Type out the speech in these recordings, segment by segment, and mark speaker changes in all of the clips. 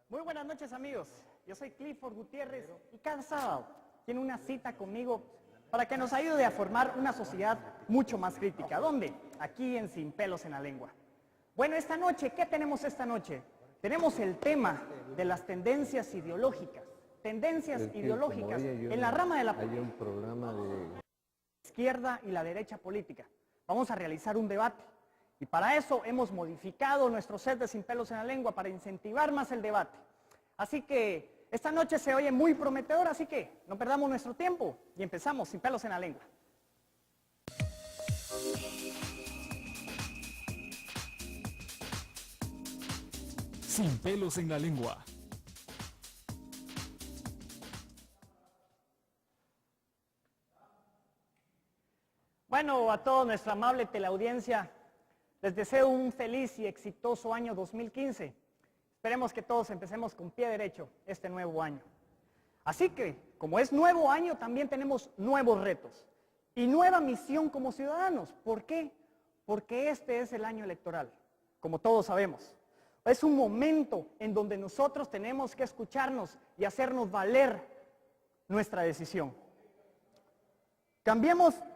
Speaker 1: Muy buenas noches, amigos. Yo soy Clifford Gutiérrez y cada sábado tiene una cita conmigo para que nos ayude a formar una sociedad mucho más crítica. ¿Dónde? Aquí en Sin Pelos en la Lengua. Bueno, esta noche, ¿qué tenemos esta noche? Tenemos el tema de las tendencias ideológicas. Tendencias ideológicas en la rama de la izquierda y la derecha política. Vamos a realizar un debate. Y para eso hemos modificado nuestro set de Sin Pelos en la Lengua para incentivar más el debate. Así que esta noche se oye muy prometedor, así que no perdamos nuestro tiempo y empezamos Sin Pelos en la Lengua.
Speaker 2: Sin Pelos en la Lengua.
Speaker 1: Bueno, a toda nuestra amable teleaudiencia, les deseo un feliz y exitoso año 2015. Esperemos que todos empecemos con pie derecho este nuevo año. Así que, como es nuevo año, también tenemos nuevos retos y nueva misión como ciudadanos. ¿Por qué? Porque este es el año electoral, como todos sabemos. Es un momento en donde nosotros tenemos que escucharnos y hacernos valer nuestra decisión.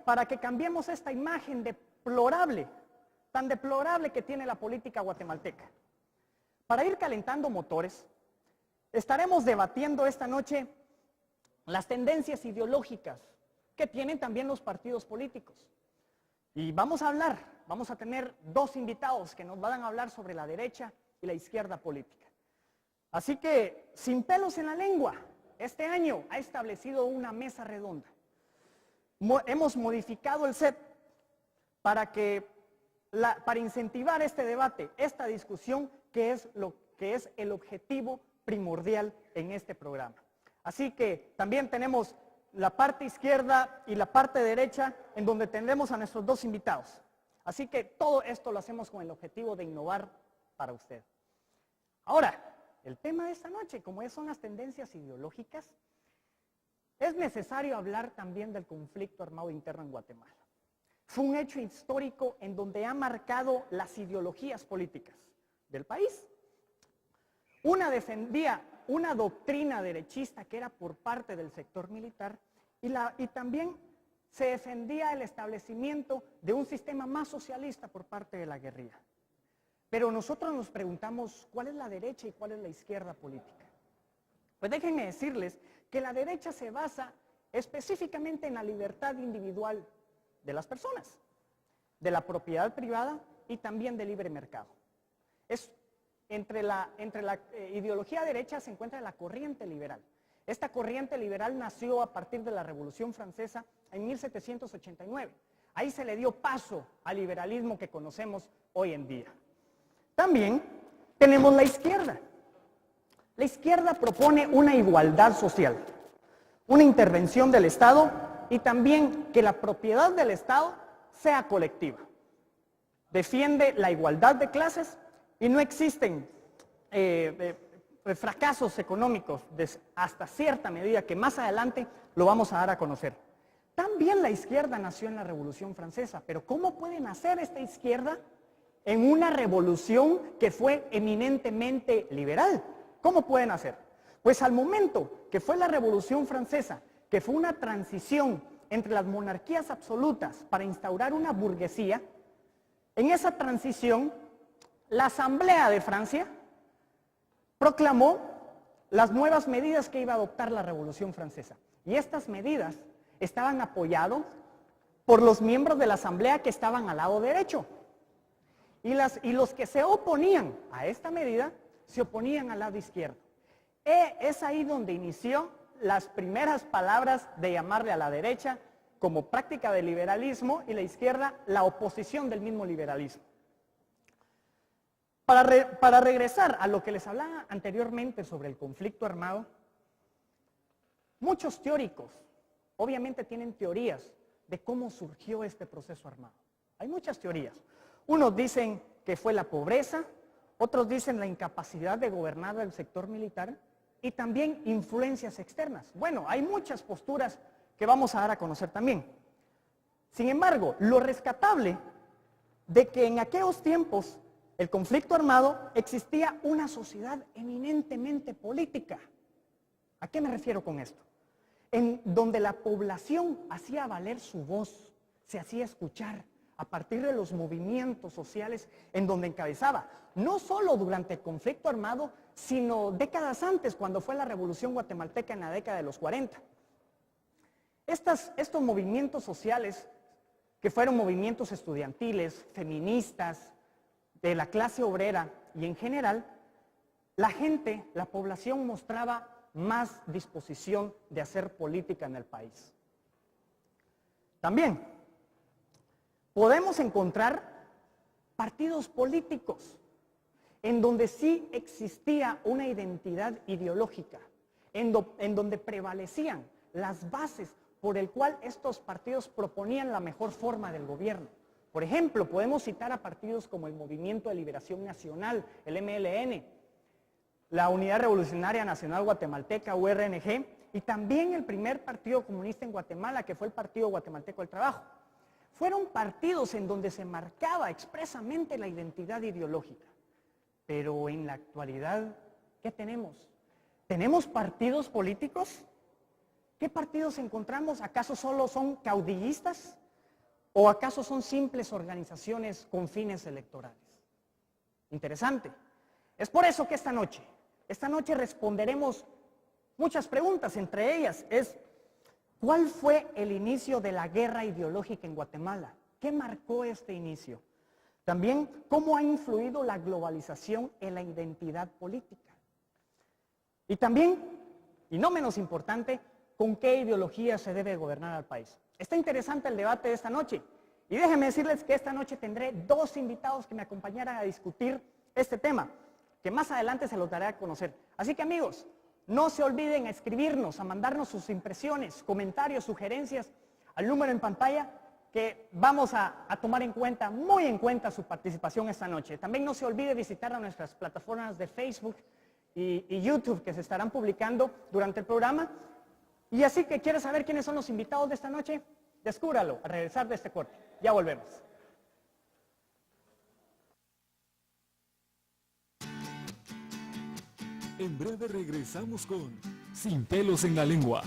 Speaker 1: Para que cambiemos esta imagen deplorable, tan deplorable que tiene la política guatemalteca. Para ir calentando motores, estaremos debatiendo esta noche las tendencias ideológicas que tienen también los partidos políticos. Y vamos a tener dos invitados que nos van a hablar sobre la derecha y la izquierda política. Así que, Sin Pelos en la Lengua, este año ha establecido una mesa redonda. Hemos modificado el set para incentivar este debate, esta discusión que es el objetivo primordial en este programa. Así que también tenemos la parte izquierda y la parte derecha en donde tendremos a nuestros dos invitados. Así que todo esto lo hacemos con el objetivo de innovar para usted. Ahora, el tema de esta noche, como son las tendencias ideológicas, es necesario hablar también del conflicto armado interno en Guatemala. Fue un hecho histórico en donde ha marcado las ideologías políticas del país. Una defendía una doctrina derechista que era por parte del sector militar y también se defendía el establecimiento de un sistema más socialista por parte de la guerrilla. Pero nosotros nos preguntamos cuál es la derecha y cuál es la izquierda política. Pues déjenme decirles que la derecha se basa específicamente en la libertad individual de las personas, de la propiedad privada y también del libre mercado. Entre la ideología derecha se encuentra la corriente liberal. Esta corriente liberal nació a partir de la Revolución Francesa en 1789. Ahí se le dio paso al liberalismo que conocemos hoy en día. También tenemos la izquierda. La izquierda propone una igualdad social, una intervención del Estado y también que la propiedad del Estado sea colectiva. Defiende la igualdad de clases y no existen fracasos económicos hasta cierta medida que más adelante lo vamos a dar a conocer. También la izquierda nació en la Revolución Francesa, pero ¿cómo puede nacer esta izquierda en una revolución que fue eminentemente liberal? ¿Cómo pueden hacer? Pues al momento que fue la Revolución Francesa, que fue una transición entre las monarquías absolutas para instaurar una burguesía, en esa transición, la Asamblea de Francia proclamó las nuevas medidas que iba a adoptar la Revolución Francesa. Y estas medidas estaban apoyadas por los miembros de la Asamblea que estaban al lado derecho. Y los que se oponían a esta medida se oponían al lado izquierdo. Es ahí donde inició las primeras palabras de llamarle a la derecha como práctica de liberalismo y la izquierda la oposición del mismo liberalismo. Para regresar a lo que les hablaba anteriormente sobre el conflicto armado, muchos teóricos obviamente tienen teorías de cómo surgió este proceso armado. Hay muchas teorías. Unos dicen que fue la pobreza, otros dicen la incapacidad de gobernar el sector militar y también influencias externas. Bueno, hay muchas posturas que vamos a dar a conocer también. Sin embargo, lo rescatable de que en aquellos tiempos el conflicto armado existía una sociedad eminentemente política. ¿A qué me refiero con esto? En donde la población hacía valer su voz, se hacía escuchar a partir de los movimientos sociales en donde encabezaba, no solo durante el conflicto armado, sino décadas antes, cuando fue la Revolución Guatemalteca en la década de los 40. Estos movimientos sociales, que fueron movimientos estudiantiles, feministas, de la clase obrera y en general, la gente, la población mostraba más disposición de hacer política en el país. También podemos encontrar partidos políticos en donde sí existía una identidad ideológica, en donde prevalecían las bases por el cual estos partidos proponían la mejor forma del gobierno. Por ejemplo, podemos citar a partidos como el Movimiento de Liberación Nacional, el MLN, la Unidad Revolucionaria Nacional Guatemalteca, URNG, y también el primer partido comunista en Guatemala, que fue el Partido Guatemalteco del Trabajo. Fueron partidos en donde se marcaba expresamente la identidad ideológica. Pero en la actualidad, ¿qué tenemos? ¿Tenemos partidos políticos? ¿Qué partidos encontramos? ¿Acaso solo son caudillistas? ¿O acaso son simples organizaciones con fines electorales? Interesante. Es por eso que esta noche responderemos muchas preguntas. Entre ellas es, ¿cuál fue el inicio de la guerra ideológica en Guatemala? ¿Qué marcó este inicio? También, ¿cómo ha influido la globalización en la identidad política? Y también, y no menos importante, ¿con qué ideología se debe gobernar al país? Está interesante el debate de esta noche. Y déjenme decirles que esta noche tendré dos invitados que me acompañarán a discutir este tema, que más adelante se los daré a conocer. Así que amigos, no se olviden a escribirnos, a mandarnos sus impresiones, comentarios, sugerencias al número en pantalla, que vamos a tomar en cuenta, muy en cuenta, su participación esta noche. También no se olvide visitar a nuestras plataformas de Facebook y YouTube, que se estarán publicando durante el programa. Y así que, ¿quieres saber quiénes son los invitados de esta noche? Descúbralo al regresar de este corte. Ya volvemos.
Speaker 2: En breve regresamos con Sin pelos en la lengua.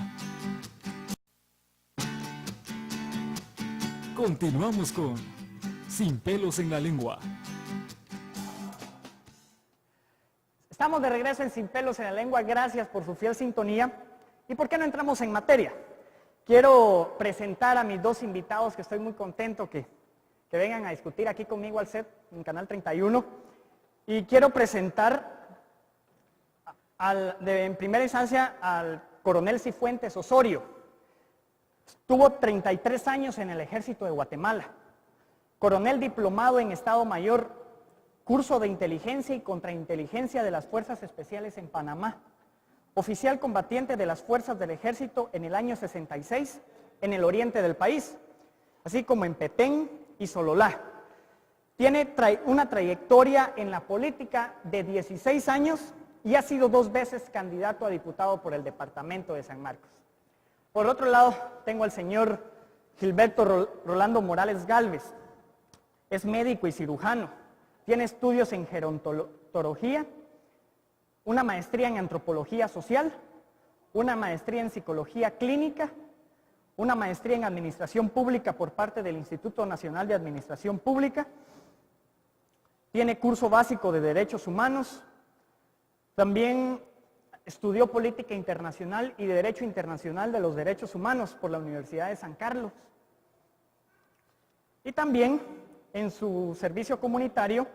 Speaker 2: Continuamos con Sin pelos en la lengua.
Speaker 1: Estamos de regreso en Sin pelos en la lengua. Gracias por su fiel sintonía. ¿Y por qué no entramos en materia? Quiero presentar a mis dos invitados, que estoy muy contento que vengan a discutir aquí conmigo al set, en Canal 31. Y quiero presentar en primera instancia al coronel Cifuentes Osorio. Tuvo 33 años en el Ejército de Guatemala. Coronel diplomado en Estado Mayor, curso de inteligencia y contrainteligencia de las Fuerzas Especiales en Panamá. Oficial combatiente de las fuerzas del ejército en el año 66 en el oriente del país, así como en Petén y Sololá. Tiene una trayectoria en la política de 16 años y ha sido 2 veces candidato a diputado por el departamento de San Marcos. Por otro lado, tengo al señor Gilberto Rolando Morales Gálvez. Es médico y cirujano. Tiene estudios en gerontología, una maestría en antropología social, una maestría en psicología clínica, una maestría en administración pública por parte del Instituto Nacional de Administración Pública. Tiene curso básico de Derechos Humanos. También estudió Política Internacional y Derecho Internacional de los Derechos Humanos por la Universidad de San Carlos. Y también, en su servicio comunitario,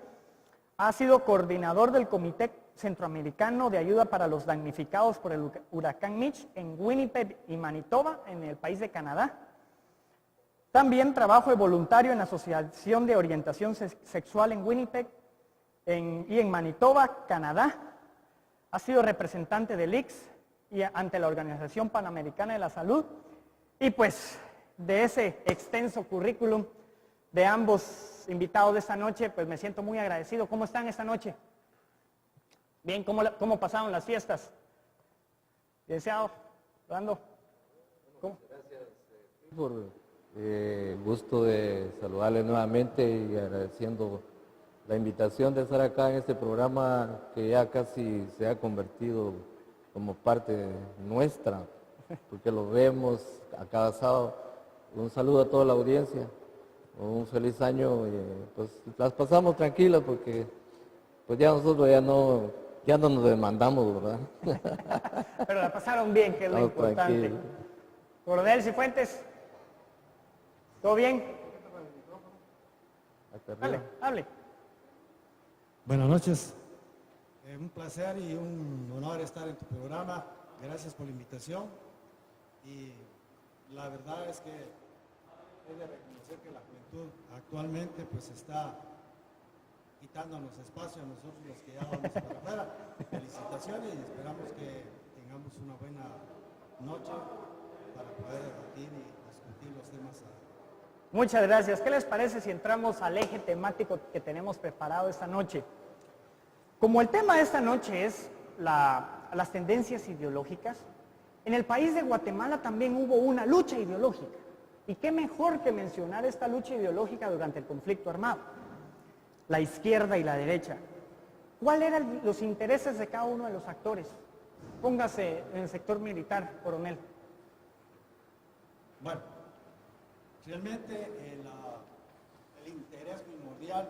Speaker 1: ha sido coordinador del Comité Centroamericano de Ayuda para los Damnificados por el huracán Mitch en Winnipeg y Manitoba, en el país de Canadá. También trabajo de voluntario en la Asociación de Orientación Sexual en Winnipeg y en Manitoba, Canadá. Ha sido representante del ICS y ante la Organización Panamericana de la Salud. Y pues, de ese extenso currículum de ambos invitados de esta noche, pues me siento muy agradecido. ¿Cómo están esta noche? Bien, ¿cómo pasaron las fiestas? Licenciado, Rolando, ¿cómo?
Speaker 3: Gracias por Gusto de saludarle nuevamente y agradeciendo la invitación de estar acá en este programa que ya casi se ha convertido como parte nuestra, porque lo vemos a cada sábado. Un saludo a toda la audiencia, un feliz año, y pues las pasamos tranquilas porque pues ya nosotros ya no nos demandamos, ¿verdad?
Speaker 1: Pero la pasaron bien, que es lo
Speaker 3: Estamos
Speaker 1: importante.
Speaker 3: tranquilos.
Speaker 1: Coronel Cifuentes, ¿todo bien?
Speaker 3: Hasta
Speaker 1: Dale,
Speaker 3: arriba.
Speaker 1: hable.
Speaker 4: Buenas noches. Un placer y un honor estar en tu programa. Gracias por la invitación. Y la verdad es que he de reconocer que la juventud actualmente pues está quitándonos espacio a nosotros los que ya vamos para afuera. Felicitaciones y esperamos que tengamos una buena noche para poder debatir y discutir los temas.
Speaker 1: Muchas gracias. ¿Qué les parece si entramos al eje temático que tenemos preparado esta noche? Como el tema de esta noche es las tendencias ideológicas, en el país de Guatemala también hubo una lucha ideológica. ¿Y qué mejor que mencionar esta lucha ideológica durante el conflicto armado? La izquierda y la derecha. ¿Cuáles eran los intereses de cada uno de los actores? Póngase en el sector militar, coronel.
Speaker 4: Bueno, realmente el interés primordial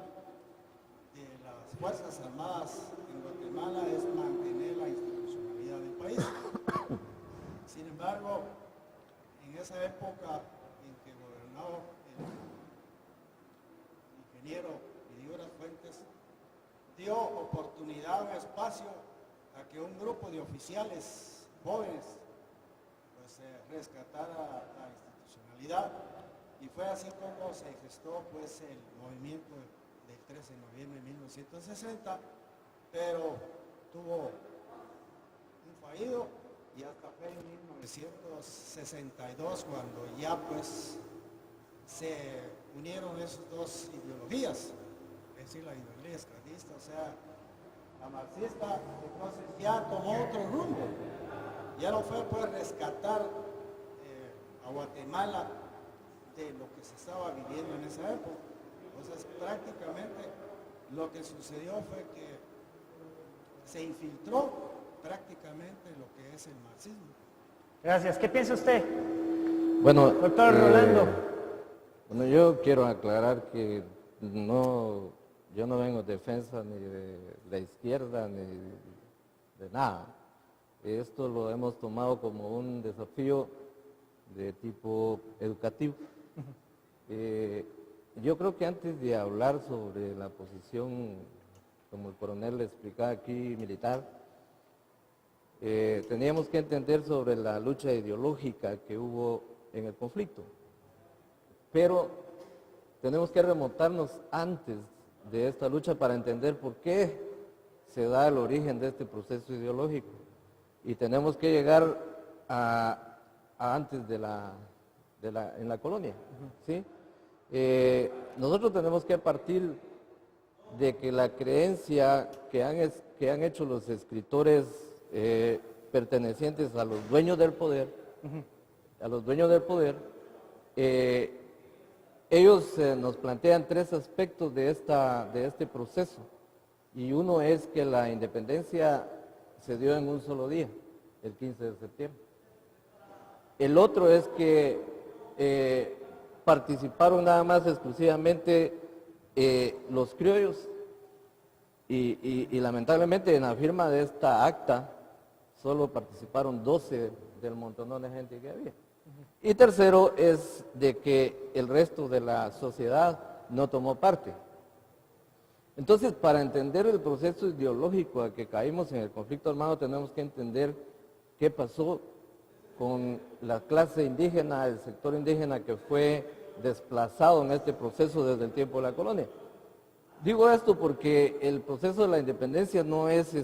Speaker 4: de las Fuerzas Armadas en Guatemala es mantener la institucionalidad del país. Sin embargo, en esa época en que gobernaba el ingeniero Vidiguras Fuentes, dio oportunidad o espacio a que un grupo de oficiales jóvenes pues, rescatara la institucionalidad, y fue así como se gestó pues, el movimiento del 13 de noviembre de 1960, pero tuvo un fallido y hasta fue en 1962 cuando ya pues se unieron esas dos ideologías, es decir, la ideología esclavista, o sea, la marxista, entonces ya tomó otro rumbo. Ya no fue pues rescatar a Guatemala de lo que se estaba viviendo en esa época. Entonces prácticamente lo que sucedió fue que se infiltró prácticamente lo que es el marxismo.
Speaker 1: Gracias. ¿Qué piensa usted,
Speaker 3: Bueno,
Speaker 1: doctor Rolando?
Speaker 3: Bueno, yo quiero aclarar que yo no vengo en defensa ni de la izquierda ni de nada. Esto lo hemos tomado como un desafío de tipo educativo. Yo creo que antes de hablar sobre la posición, como el coronel le explicaba aquí, militar, teníamos que entender sobre la lucha ideológica que hubo en el conflicto. Pero tenemos que remontarnos antes de esta lucha para entender por qué se da el origen de este proceso ideológico. Y tenemos que llegar a antes en la colonia, ¿sí? Nosotros tenemos que partir de que la creencia que han hecho los escritores pertenecientes a los dueños del poder, ellos nos plantean tres aspectos de este proceso, y uno es que la independencia se dio en un solo día, el 15 de septiembre. El otro es que participaron nada más exclusivamente los criollos, y lamentablemente en la firma de esta acta solo participaron 12 del montonón de gente que había. Y tercero es de que el resto de la sociedad no tomó parte. Entonces, para entender el proceso ideológico a que caímos en el conflicto armado, tenemos que entender qué pasó con la clase indígena, el sector indígena que fue desplazado en este proceso desde el tiempo de la colonia. Digo esto porque el proceso de la independencia no es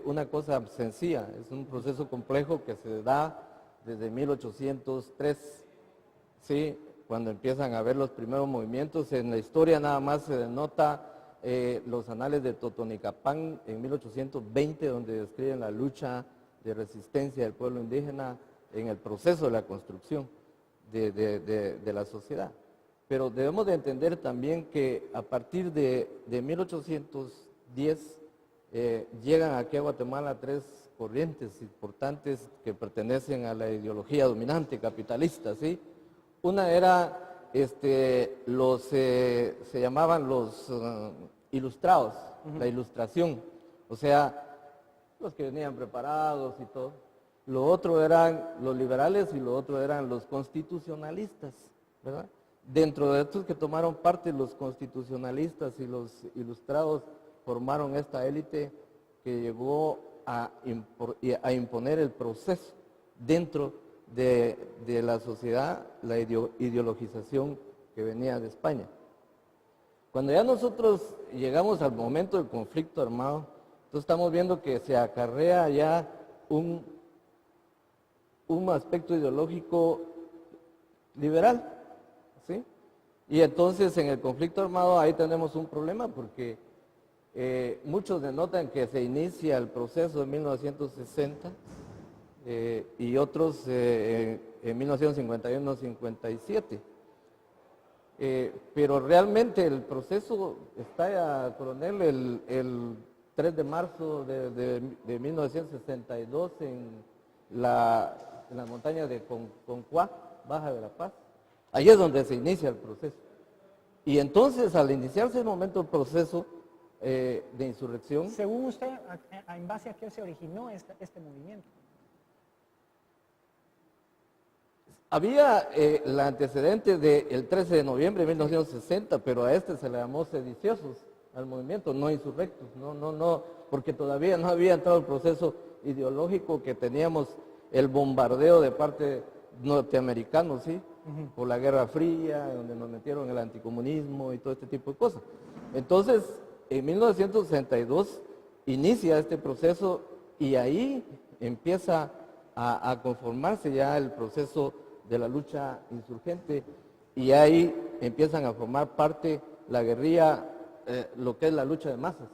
Speaker 3: una cosa sencilla, es un proceso complejo que se da desde 1803, ¿sí? Cuando empiezan a haber los primeros movimientos. En la historia nada más se denota los anales de Totonicapán en 1820, donde describen la lucha de resistencia del pueblo indígena en el proceso de la construcción de la sociedad. Pero debemos de entender también que a partir de 1810 llegan aquí a Guatemala tres corrientes importantes que pertenecen a la ideología dominante capitalista, ¿sí? Una era, se llamaban los ilustrados, la ilustración, o sea, los que venían preparados y todo. Lo otro eran los liberales y lo otro eran los constitucionalistas, ¿verdad? Dentro de estos que tomaron parte los constitucionalistas y los ilustrados formaron esta élite que llegó a imponer el proceso dentro de la sociedad, la ideologización que venía de España. Cuando ya nosotros llegamos al momento del conflicto armado, entonces estamos viendo que se acarrea ya un aspecto ideológico liberal, ¿sí? Y entonces en el conflicto armado ahí tenemos un problema porque muchos denotan que se inicia el proceso en 1960 y otros en 1951-57. Pero realmente el proceso está, coronel, el 3 de marzo de 1962 en las montañas de Concuá, Baja de la Paz. Ahí es donde se inicia el proceso. Y entonces, al iniciarse el momento del proceso de insurrección...
Speaker 1: Según usted, ¿en base a qué se originó este movimiento?
Speaker 3: Había el antecedente del 13 de noviembre de 1960, pero a este se le llamó sediciosos al movimiento, no insurrectos, no, porque todavía no había entrado el proceso ideológico que teníamos el bombardeo de parte norteamericano, ¿sí? Por la Guerra Fría, donde nos metieron el anticomunismo y todo este tipo de cosas. Entonces, en 1962 inicia este proceso y ahí empieza a conformarse ya el proceso de la lucha insurgente y ahí empiezan a formar parte la guerrilla, lo que es la lucha de masas,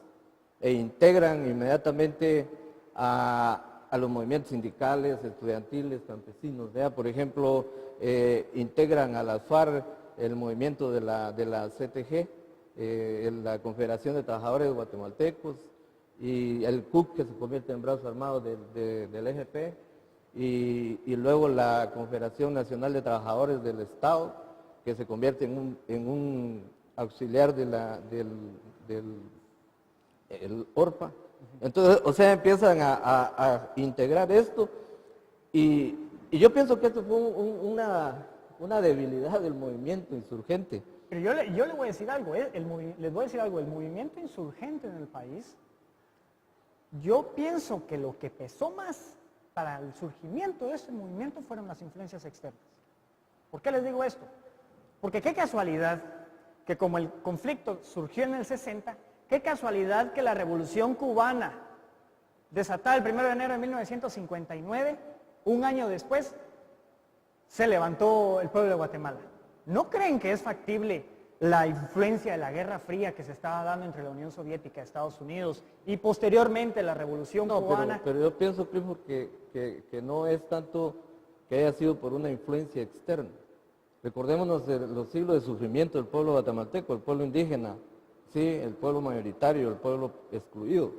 Speaker 3: e integran inmediatamente a los movimientos sindicales, estudiantiles, campesinos. ¿Vea? Por ejemplo, integran a las FARC, el movimiento de la CTG, la Confederación de Trabajadores Guatemaltecos, y el CUC, que se convierte en brazo armado del EGP, y luego la Confederación Nacional de Trabajadores del Estado, que se convierte en un auxiliar del ORPA. Entonces, o sea, empiezan a integrar esto y yo pienso que esto fue una debilidad del movimiento insurgente.
Speaker 1: Pero yo le voy a decir algo, les voy a decir algo, el movimiento insurgente en el país, yo pienso que lo que pesó más para el surgimiento de ese movimiento fueron las influencias externas. ¿Por qué les digo esto? Porque qué casualidad que como el conflicto surgió en el 60, qué casualidad que la Revolución Cubana, desatada el 1 de enero de 1959, un año después, se levantó el pueblo de Guatemala. ¿No creen que es factible la influencia de la Guerra Fría que se estaba dando entre la Unión Soviética y Estados Unidos y posteriormente la Revolución Cubana?
Speaker 3: Pero yo pienso, primo, que no es tanto que haya sido por una influencia externa. Recordémonos de los siglos de sufrimiento del pueblo guatemalteco, el pueblo indígena, ¿sí? El pueblo mayoritario, el pueblo excluido,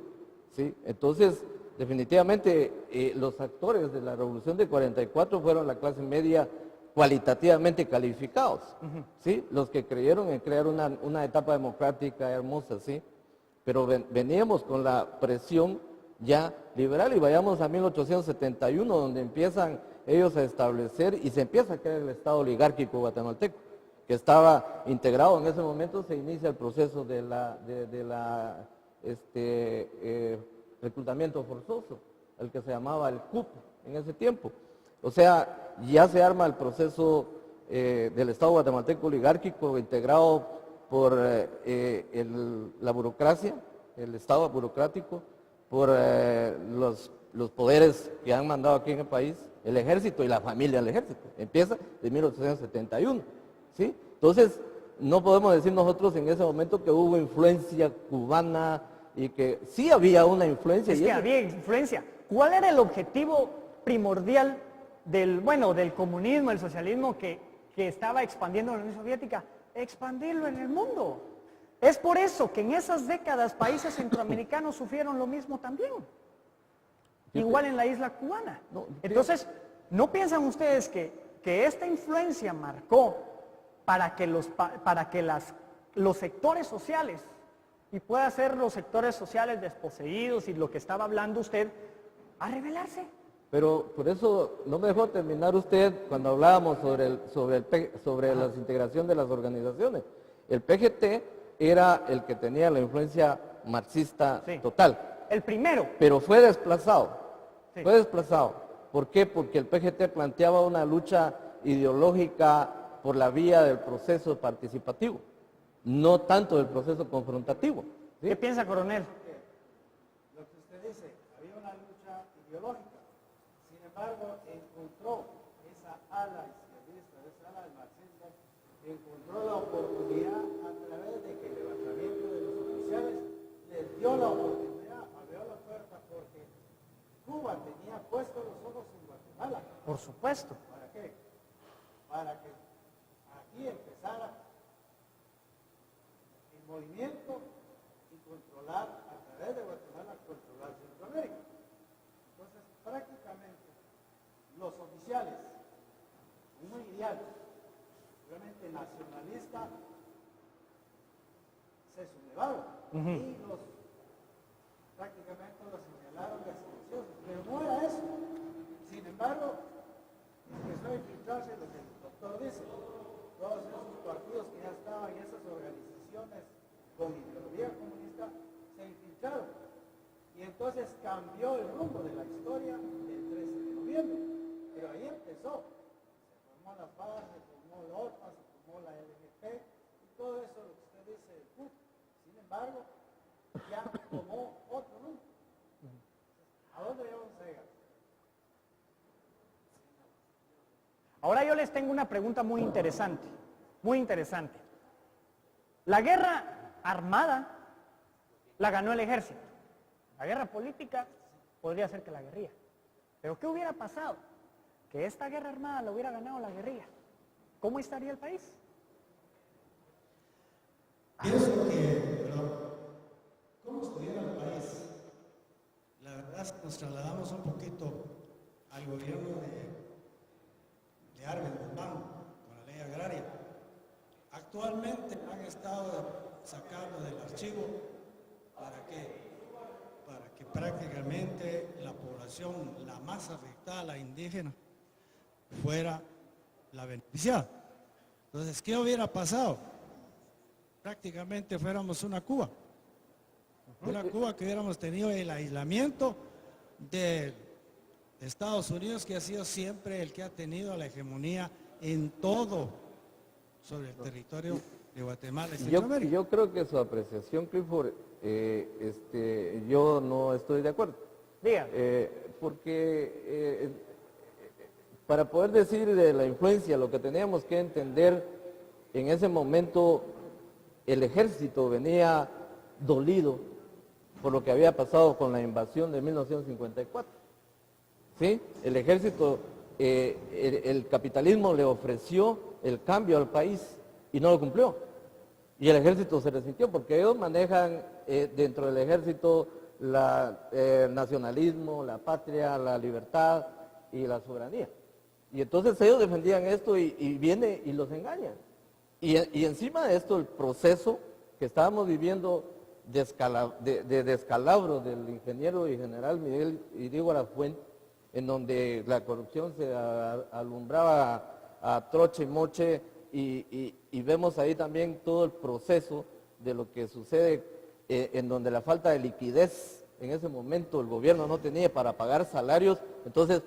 Speaker 3: ¿sí? Entonces, definitivamente, los actores de la Revolución de 44 fueron la clase media cualitativamente calificados, ¿sí? Los que creyeron en crear una etapa democrática hermosa, ¿sí? Pero veníamos con la presión ya liberal y vayamos a 1871, donde empiezan ellos a establecer y se empieza a crear el Estado oligárquico guatemalteco, que estaba integrado en ese momento. Se inicia el proceso de reclutamiento forzoso, el que se llamaba el CUP en ese tiempo. O sea, ya se arma el proceso del Estado guatemalteco oligárquico integrado por la burocracia, el Estado burocrático, por los poderes que han mandado aquí en el país, el ejército y la familia del ejército. Empieza de 1871, ¿sí? Entonces, no podemos decir nosotros en ese momento que hubo influencia cubana y que sí había una influencia.
Speaker 1: Es que había influencia. ¿Cuál era el objetivo primordial del comunismo, el socialismo que que estaba expandiendo en la Unión Soviética, expandirlo en el mundo. Es por eso que en esas décadas países centroamericanos sufrieron lo mismo también. Igual en la isla cubana. Entonces, ¿no piensan ustedes que esta influencia marcó para que los sectores sociales, y pueda ser los sectores sociales desposeídos y lo que estaba hablando usted, a rebelarse?
Speaker 3: Pero por eso no me dejó terminar usted cuando hablábamos sobre la integración de las organizaciones. El PGT era el que tenía la influencia marxista
Speaker 1: Sí.
Speaker 3: total,
Speaker 1: El primero.
Speaker 3: pero fue desplazado.
Speaker 1: Sí.
Speaker 3: Fue desplazado. ¿Por qué? Porque el PGT planteaba una lucha ideológica por la vía del proceso participativo, no tanto del proceso confrontativo. ¿sí?
Speaker 1: ¿Qué piensa, coronel?
Speaker 4: Lo que usted dice, había una lucha ideológica. Sin embargo, encontró esa ala izquierdista, esa ala del marxismo, encontró la oportunidad a través de que el levantamiento de los oficiales les dio la oportunidad, abrió la puerta, porque Cuba tenía puestos los ojos en Guatemala.
Speaker 1: Por supuesto.
Speaker 4: ¿Para qué? Para que aquí empezara el movimiento y controlar, a través de Guatemala, controlar Centroamérica. Entonces, prácticamente, los oficiales, un ideal realmente nacionalista, se sublevaron y prácticamente los señalaron de silenciosos, pero no era eso. Sin embargo, empezó a infiltrarse lo que el doctor dice, todos esos partidos que ya estaban, esas organizaciones con ideología comunista, se infiltraron. Y entonces cambió el rumbo de la historia del 13 de noviembre. Pero ahí empezó. Se formó la FARC, se formó la ORPA, se formó la LGP, y todo eso lo que usted dice del CUT. Sin embargo, ya tomó otro rumbo. ¿A dónde vamos a llegar?
Speaker 1: Ahora yo les tengo una pregunta muy interesante, muy interesante. La guerra armada la ganó el ejército. La guerra política podría ser que la guerrilla. Pero ¿qué hubiera pasado? Que esta guerra armada la hubiera ganado la guerrilla. ¿Cómo estaría el país?
Speaker 4: Pienso que, ¿cómo estuviera el país? La verdad es que nos trasladamos un poquito al gobierno de Arben Guzmán con la ley agraria. Actualmente han estado sacando del archivo ¿para qué? Para que prácticamente la población, la más afectada, la indígena, fuera la beneficiada. Entonces, ¿qué hubiera pasado? Prácticamente fuéramos una Cuba. Una Cuba que hubiéramos tenido el aislamiento de Estados Unidos, que ha sido siempre el que ha tenido la hegemonía en todo sobre el territorio de Guatemala y Centroamérica.
Speaker 3: Yo creo que su apreciación, Clifford, yo no estoy de acuerdo.
Speaker 1: Diga.
Speaker 3: Porque para poder decir de la influencia, lo que teníamos que entender en ese momento, el ejército venía dolido por lo que había pasado con la invasión de 1954. ¿Sí? El ejército, el capitalismo le ofreció el cambio al país y no lo cumplió. Y el ejército se resintió porque ellos manejan dentro del ejército el nacionalismo, la patria, la libertad y la soberanía. Y entonces ellos defendían esto y viene y los engañan. Y encima de esto, el proceso que estábamos viviendo de descalabro del ingeniero y general Miguel Irígora Fuente, en donde la corrupción se alumbraba a troche y moche, y vemos ahí también todo el proceso de lo que sucede en donde la falta de liquidez en ese momento el gobierno no tenía para pagar salarios, entonces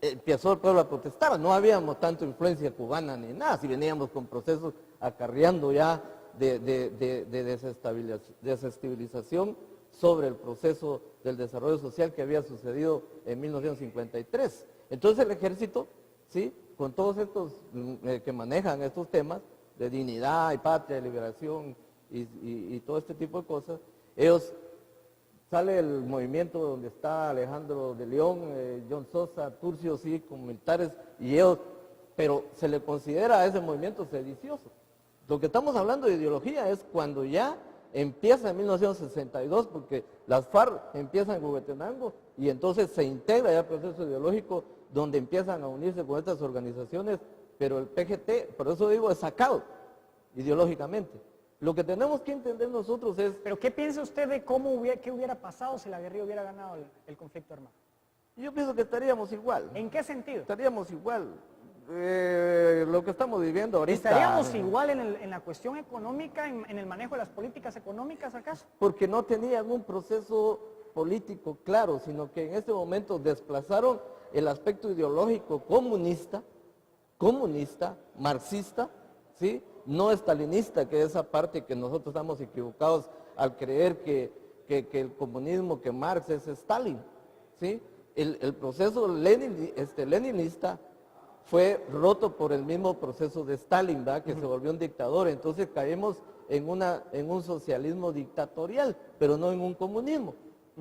Speaker 3: empezó el pueblo a protestar. No habíamos tanto influencia cubana ni nada, si veníamos con procesos acarreando ya de desestabilización sobre el proceso del desarrollo social que había sucedido en 1953. Entonces el ejército, ¿sí?, con todos estos que manejan estos temas de dignidad y patria, liberación y todo este tipo de cosas, ellos, sale el movimiento donde está Alejandro de León, John Sosa, Turcio, sí, con militares, y ellos pero se le considera a ese movimiento sedicioso. Lo que estamos hablando de ideología es cuando ya empieza en 1962, porque las FARC empiezan en Huehuetenango y entonces se integra ya el proceso ideológico donde empiezan a unirse con estas organizaciones, pero el PGT, por eso digo, es sacado ideológicamente. Lo que tenemos que entender nosotros es...
Speaker 1: Pero ¿qué piensa usted de qué hubiera pasado si la guerrilla hubiera ganado el conflicto armado?
Speaker 3: Yo pienso que estaríamos igual.
Speaker 1: ¿En qué sentido?
Speaker 3: Estaríamos igual. Lo que estamos viviendo ahorita...
Speaker 1: ¿Estaríamos igual en la cuestión económica, en el manejo de las políticas económicas acaso?
Speaker 3: Porque no tenían un proceso político claro, sino que en este momento desplazaron el aspecto ideológico comunista, marxista, ¿sí? No estalinista, que es esa parte que nosotros estamos equivocados al creer que el comunismo, que Marx es Stalin, ¿sí? El proceso leninista fue roto por el mismo proceso de Stalin, ¿verdad? Que se volvió un dictador, entonces caemos en un socialismo dictatorial, pero no en un comunismo,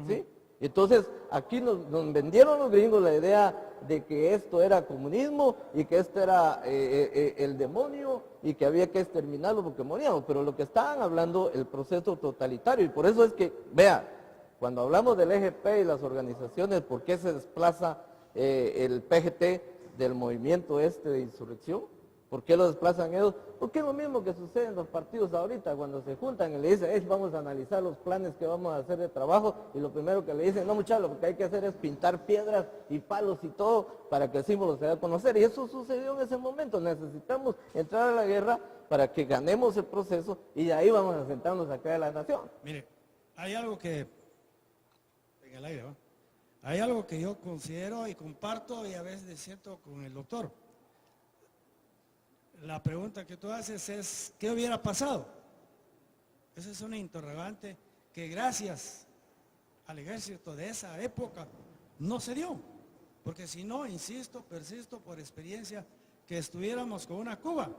Speaker 3: ¿sí? Entonces, aquí nos vendieron los gringos la idea de que esto era comunismo y que esto era el demonio y que había que exterminarlo porque moríamos, pero lo que estaban hablando, el proceso totalitario, y por eso es que, vea, cuando hablamos del EGP y las organizaciones, ¿por qué se desplaza el PGT del movimiento de insurrección? ¿Por qué lo desplazan ellos? Porque es lo mismo que sucede en los partidos ahorita, cuando se juntan y le dicen, vamos a analizar los planes que vamos a hacer de trabajo, y lo primero que le dicen, no muchachos, lo que hay que hacer es pintar piedras y palos y todo para que el símbolo se dé a conocer. Y eso sucedió en ese momento. Necesitamos entrar a la guerra para que ganemos el proceso y de ahí vamos a sentarnos a crear la nación.
Speaker 4: Mire, hay algo que, en el aire, ¿va? Hay algo que yo considero y comparto y a veces siento con el doctor. La pregunta que tú haces es, ¿qué hubiera pasado? Esa es una interrogante que gracias al ejército de esa época no se dio. Porque si no, insisto, persisto por experiencia, que estuviéramos con una Cuba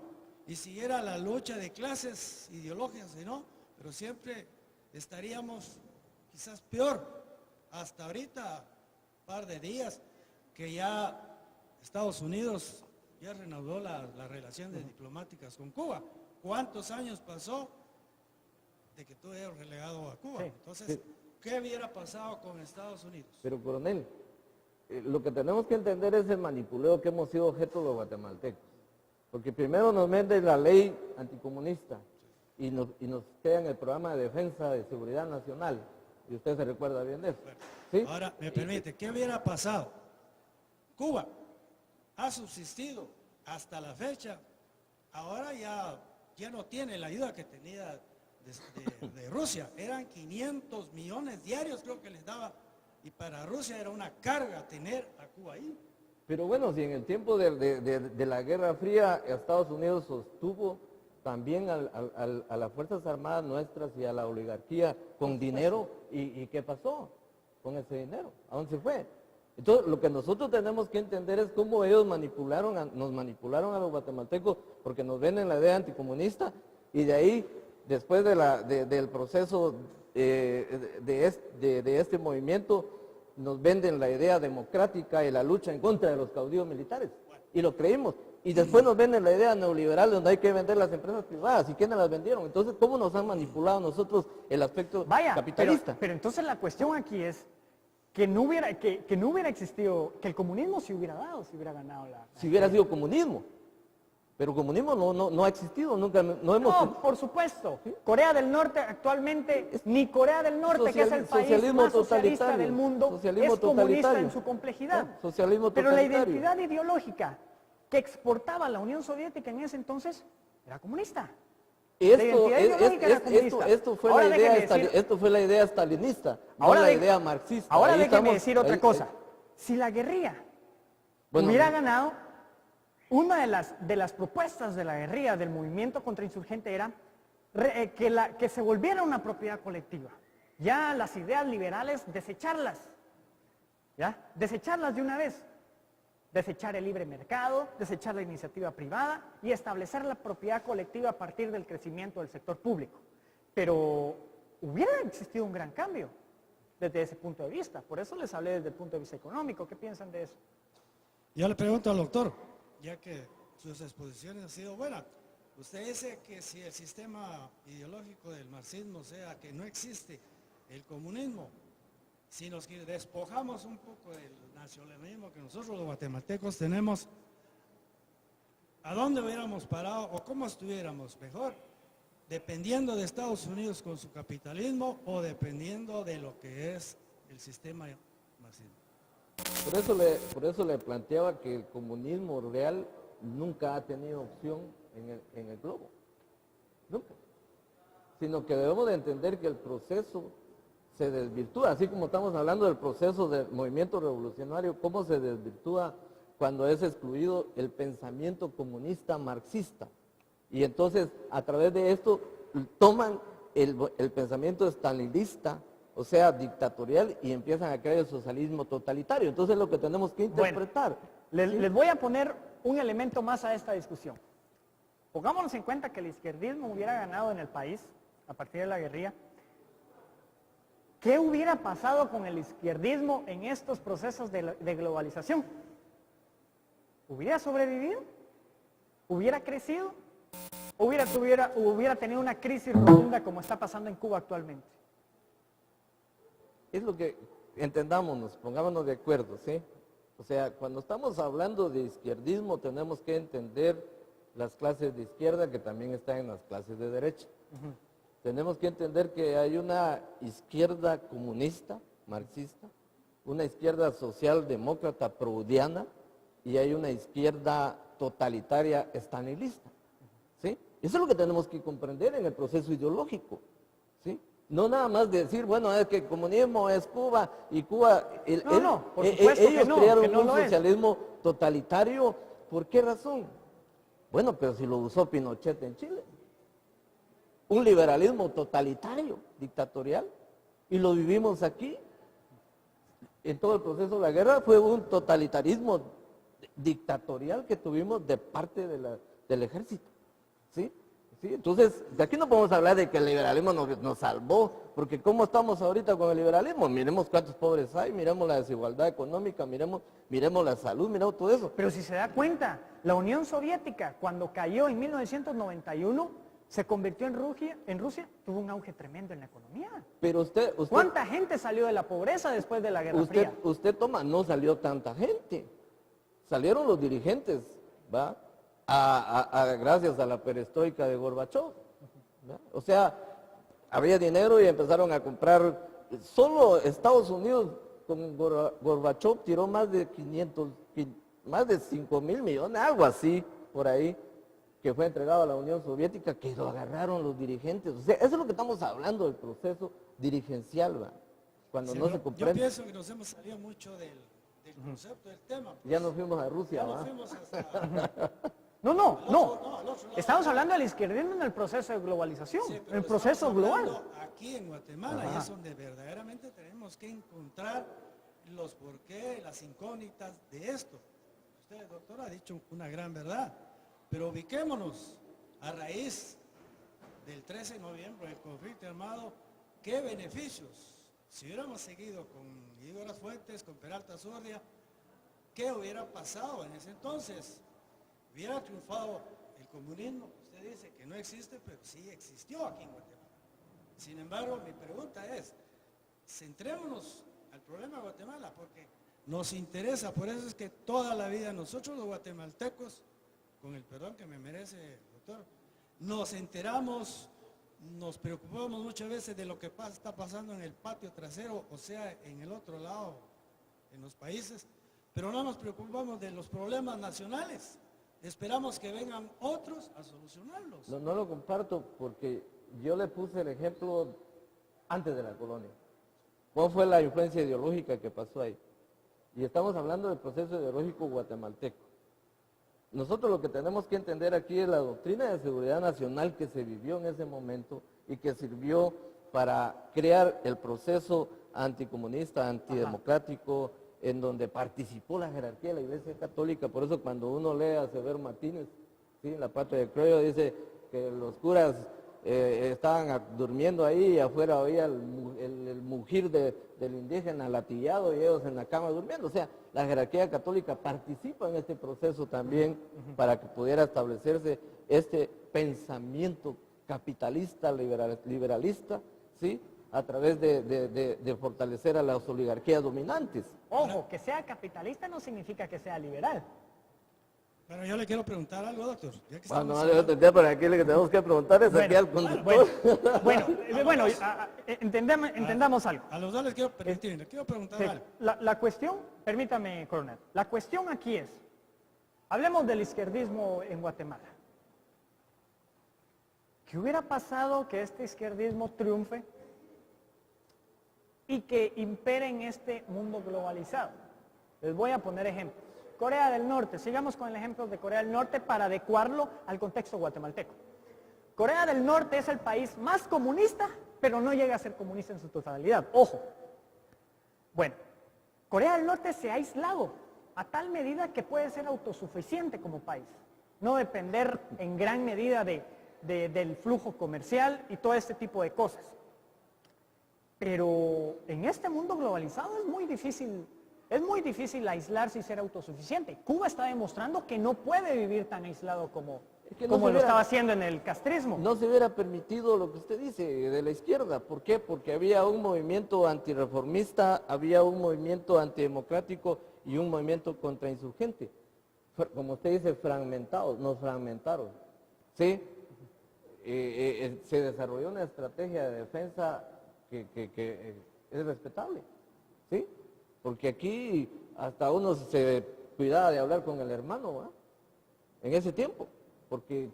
Speaker 4: y siguiera la lucha de clases ideológicas, ¿no? Pero siempre estaríamos quizás peor. Hasta ahorita, un par de días, que ya Estados Unidos ya reanudó las relaciones diplomáticas con Cuba. ¿Cuántos años pasó de que tú hayas relegado a Cuba?
Speaker 1: Sí.
Speaker 4: Entonces, ¿qué hubiera pasado con Estados Unidos?
Speaker 3: Pero, coronel, lo que tenemos que entender es el manipuleo que hemos sido objeto los guatemaltecos. Porque primero nos venden la ley anticomunista y nos crean el programa de defensa de seguridad nacional. Y usted se recuerda bien de eso. ¿Sí?
Speaker 4: Ahora, me permite, ¿qué hubiera pasado? Cuba ha subsistido hasta la fecha, ahora ya no tiene la ayuda que tenía de Rusia, eran 500 millones diarios creo que les daba, y para Rusia era una carga tener a Cuba ahí.
Speaker 3: Pero bueno, si en el tiempo de la Guerra Fría Estados Unidos sostuvo también a las Fuerzas Armadas nuestras y a la oligarquía con dinero, ¿y qué pasó con ese dinero? ¿A dónde se fue? Entonces, lo que nosotros tenemos que entender es cómo ellos nos manipularon a los guatemaltecos porque nos venden la idea anticomunista y de ahí, después del proceso de este movimiento, nos venden la idea democrática y la lucha en contra de los caudillos militares. Y lo creímos. Y después nos venden la idea neoliberal donde hay que vender las empresas privadas. ¿Y quiénes las vendieron? Entonces, ¿cómo nos han manipulado nosotros el aspecto capitalista?
Speaker 1: Pero entonces la cuestión aquí es que no hubiera existido, que el comunismo se hubiera dado, si hubiera ganado
Speaker 3: si hubiera sido comunismo. Pero comunismo no ha existido, nunca, no hemos...
Speaker 1: No, por supuesto. ¿Sí? Corea del Norte actualmente, ni Corea del Norte, que es el país más socialista del mundo, es comunista en su complejidad.
Speaker 3: ¿No? Socialismo
Speaker 1: Pero la
Speaker 3: totalitario.
Speaker 1: identidad ideológica que exportaba la Unión Soviética en ese entonces era comunista.
Speaker 3: Esto fue la idea stalinista, no la idea marxista.
Speaker 1: Ahora déjeme decir otra cosa. Si la guerrilla hubiera ganado, una de las propuestas de la guerrilla, del movimiento contrainsurgente, era que se volviera una propiedad colectiva. Ya las ideas liberales, desecharlas. ¿Ya? Desecharlas de una vez. Desechar el libre mercado, desechar la iniciativa privada y establecer la propiedad colectiva a partir del crecimiento del sector público. Pero hubiera existido un gran cambio desde ese punto de vista. Por eso les hablé desde el punto de vista económico. ¿Qué piensan de eso?
Speaker 4: Yo le pregunto al doctor, ya que sus exposiciones han sido buenas. Usted dice que si el sistema ideológico del marxismo, o sea, que no existe el comunismo, si nos despojamos un poco del nacionalismo que nosotros los guatemaltecos tenemos, ¿a dónde hubiéramos parado o cómo estuviéramos mejor? ¿Dependiendo de Estados Unidos con su capitalismo o dependiendo de lo que es el sistema marxismo?
Speaker 3: Por eso le planteaba que el comunismo real nunca ha tenido opción en el globo. Nunca. Sino que debemos de entender que el proceso se desvirtúa, así como estamos hablando del proceso del movimiento revolucionario, cómo se desvirtúa cuando es excluido el pensamiento comunista marxista. Y entonces, a través de esto, toman el pensamiento stalinista, o sea, dictatorial, y empiezan a crear el socialismo totalitario. Entonces, lo que tenemos que interpretar.
Speaker 1: Bueno, les voy a poner un elemento más a esta discusión. Pongámonos en cuenta que el izquierdismo hubiera ganado en el país a partir de la guerrilla. ¿Qué hubiera pasado con el izquierdismo en estos procesos de globalización? ¿Hubiera sobrevivido? ¿Hubiera crecido? ¿O hubiera tenido una crisis profunda como está pasando en Cuba actualmente?
Speaker 3: Es lo que entendámonos, pongámonos de acuerdo, ¿sí? O sea, cuando estamos hablando de izquierdismo tenemos que entender las clases de izquierda que también están en las clases de derecha. Tenemos que entender que hay una izquierda comunista, marxista, una izquierda socialdemócrata proudiana y hay una izquierda totalitaria stalinista, ¿sí? Eso es lo que tenemos que comprender en el proceso ideológico, ¿sí? No nada más decir, bueno, es que el comunismo es Cuba y Cuba...
Speaker 1: por supuesto
Speaker 3: ellos
Speaker 1: que no
Speaker 3: crearon un
Speaker 1: lo es.
Speaker 3: socialismo totalitario, ¿por qué razón? Bueno, pero si lo usó Pinochet en Chile. Un liberalismo totalitario, dictatorial, y lo vivimos aquí. En todo el proceso de la guerra fue un totalitarismo dictatorial que tuvimos de parte del ejército, ¿sí? ¿Sí? Entonces, de aquí no podemos hablar de que el liberalismo nos salvó, porque ¿cómo estamos ahorita con el liberalismo? Miremos cuántos pobres hay, miremos la desigualdad económica, miremos la salud, miremos todo eso.
Speaker 1: Pero si se da cuenta, la Unión Soviética, cuando cayó en 1991, se convirtió en Rusia, tuvo un auge tremendo en la economía.
Speaker 3: Pero usted
Speaker 1: ¿Cuánta gente salió de la pobreza después de la Guerra Fría?
Speaker 3: Usted toma, no salió tanta gente. Salieron los dirigentes, ¿va? Gracias a la perestroika de Gorbachov, ¿va? O sea, había dinero y empezaron a comprar. Solo Estados Unidos con Gorbachov tiró más de 5.000 millones, algo así, por ahí, que fue entregado a la Unión Soviética, que lo agarraron los dirigentes. O sea, eso es lo que estamos hablando del proceso dirigencial, ¿va? Cuando
Speaker 4: Sí,
Speaker 3: no se comprende.
Speaker 4: Yo pienso que nos hemos salido mucho del concepto del tema. Pues,
Speaker 3: Ya nos fuimos a Rusia,
Speaker 4: ya nos
Speaker 3: ¿va?
Speaker 4: fuimos hasta...
Speaker 1: No.
Speaker 4: al otro lado.
Speaker 1: Estamos hablando del izquierdismo en el proceso de globalización,
Speaker 4: Sí,
Speaker 1: en
Speaker 4: pero
Speaker 1: el proceso
Speaker 4: estamos
Speaker 1: global.
Speaker 4: hablando aquí en Guatemala, y es donde verdaderamente tenemos que encontrar los porqué, las incógnitas de esto. Usted, doctor, ha dicho una gran verdad, pero ubiquémonos a raíz del 13 de noviembre, el conflicto armado, ¿qué beneficios? Si hubiéramos seguido con Igor Fuentes, con Peralta Zurdia, ¿qué hubiera pasado en ese entonces? Hubiera triunfado el comunismo, usted dice que no existe, pero sí existió aquí en Guatemala. Sin embargo, mi pregunta es, centrémonos al problema de Guatemala, porque nos interesa, por eso es que toda la vida nosotros los guatemaltecos, con el perdón que me merece, doctor, nos enteramos, nos preocupamos muchas veces de lo que está pasando en el patio trasero, o sea, en el otro lado, en los países, pero no nos preocupamos de los problemas nacionales. Esperamos que vengan otros a solucionarlos.
Speaker 3: No lo comparto porque yo le puse el ejemplo antes de la colonia. ¿Cuál fue la influencia ideológica que pasó ahí? Y estamos hablando del proceso ideológico guatemalteco. Nosotros lo que tenemos que entender aquí es la doctrina de seguridad nacional que se vivió en ese momento y que sirvió para crear el proceso anticomunista, antidemocrático, en donde participó la jerarquía de la Iglesia Católica. Por eso cuando uno lee a Severo Martínez, ¿sí? La Patria de Criollo, dice que los curas estaban durmiendo ahí y afuera oía el mugir del indígena latillado y ellos en la cama durmiendo. O sea, la jerarquía católica participa en este proceso también para que pudiera establecerse este pensamiento capitalista, liberalista, ¿sí? A través de fortalecer a las oligarquías dominantes.
Speaker 1: Ojo, que sea capitalista no significa que sea liberal.
Speaker 4: Pero yo le quiero preguntar algo, doctor. Ya que
Speaker 3: Bueno,
Speaker 4: estamos
Speaker 3: no le entender, pero aquí lo que tenemos que preguntar es aquí al conductor.
Speaker 1: Bueno, entendamos algo.
Speaker 4: A los dos les quiero permitir, les quiero preguntar
Speaker 1: Sí,
Speaker 4: algo.
Speaker 1: la cuestión, permítame, coronel, la cuestión aquí es, hablemos del izquierdismo en Guatemala. ¿Qué hubiera pasado que este izquierdismo triunfe y que impere en este mundo globalizado? Les voy a poner ejemplos. Corea del Norte, sigamos con el ejemplo de Corea del Norte para adecuarlo al contexto guatemalteco. Corea del Norte es el país más comunista, pero no llega a ser comunista en su totalidad. Ojo. Bueno, Corea del Norte se ha aislado a tal medida que puede ser autosuficiente como país, no depender en gran medida del flujo comercial y todo este tipo de cosas. Pero en este mundo globalizado es muy difícil aislarse y ser autosuficiente. Cuba está demostrando que no puede vivir tan aislado como lo estaba haciendo en el castrismo.
Speaker 3: No se hubiera permitido lo que usted dice de la izquierda. ¿Por qué? Porque había un movimiento antirreformista, había un movimiento antidemocrático y un movimiento contrainsurgente. Como usted dice, fragmentados, nos fragmentaron. ¿Sí? Se desarrolló una estrategia de defensa que es respetable. ¿Sí? Porque aquí hasta uno se cuidaba de hablar con el hermano, ¿va? En ese tiempo, porque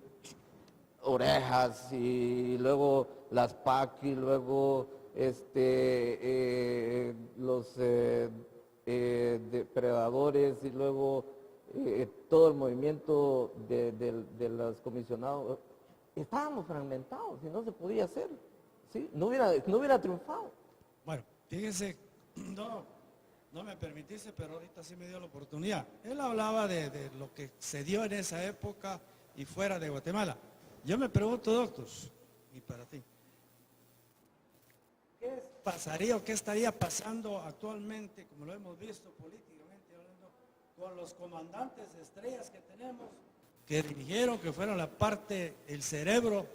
Speaker 3: orejas y luego las PAC y luego los depredadores y luego todo el movimiento de los comisionados. Estábamos fragmentados y no se podía hacer, ¿sí? No hubiera triunfado.
Speaker 4: Bueno, fíjense, no me permitiste, pero ahorita sí me dio la oportunidad. Él hablaba de lo que se dio en esa época y fuera de Guatemala. Yo me pregunto, doctor, y para ti, ¿qué pasaría o qué estaría pasando actualmente, como lo hemos visto políticamente hablando, con los comandantes de estrellas que tenemos, que dirigieron, que fueron la parte, el cerebro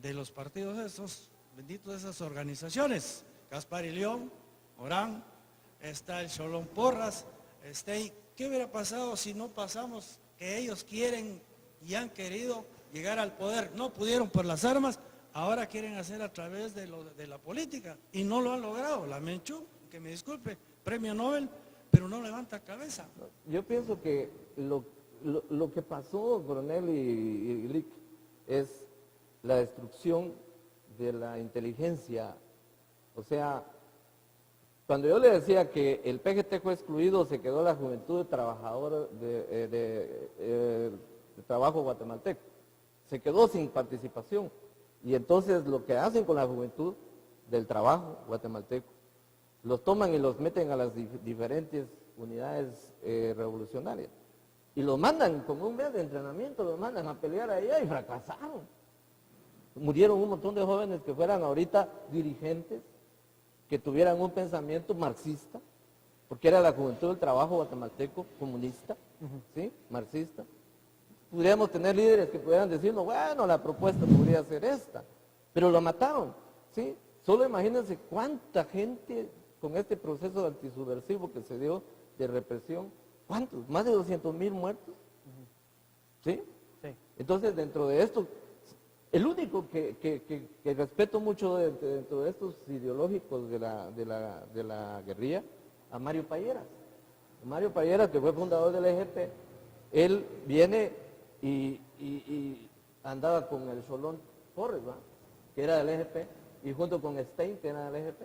Speaker 4: de los partidos esos, benditos de esas organizaciones? Gaspar y León, Orán, está el Cholón Porras, ¿qué hubiera pasado si no pasamos que ellos quieren y han querido llegar al poder? No pudieron por las armas, ahora quieren hacer a través de la política y no lo han logrado. La Menchú, que me disculpe, premio Nobel, pero no levanta cabeza.
Speaker 3: Yo pienso que lo que pasó, coronel y Lick, es la destrucción de la inteligencia. O sea, cuando yo le decía que el PGT fue excluido, se quedó la juventud de trabajador de trabajo guatemalteco. Se quedó sin participación. Y entonces lo que hacen con la juventud del trabajo guatemalteco, los toman y los meten a las diferentes unidades revolucionarias. Y los mandan, con un mes de entrenamiento, los mandan a pelear allá y fracasaron. Murieron un montón de jóvenes que fueran ahorita dirigentes, que tuvieran un pensamiento marxista, porque era la juventud del trabajo guatemalteco, comunista, ¿sí? Marxista. Podríamos tener líderes que pudieran decirnos, bueno, la propuesta podría ser esta, pero lo mataron, ¿sí? Solo imagínense cuánta gente con este proceso antisubversivo que se dio de represión, ¿cuántos? Más de 200,000 muertos, ¿sí?
Speaker 1: Sí.
Speaker 3: Entonces, dentro de esto, el único que respeto mucho dentro de estos ideológicos de la guerrilla, a Mario Payeras. Mario Payeras, que fue fundador del EGP, él viene y andaba con el Cholón Porras, ¿va? Que era del EGP, y junto con Stein, que era del EGP,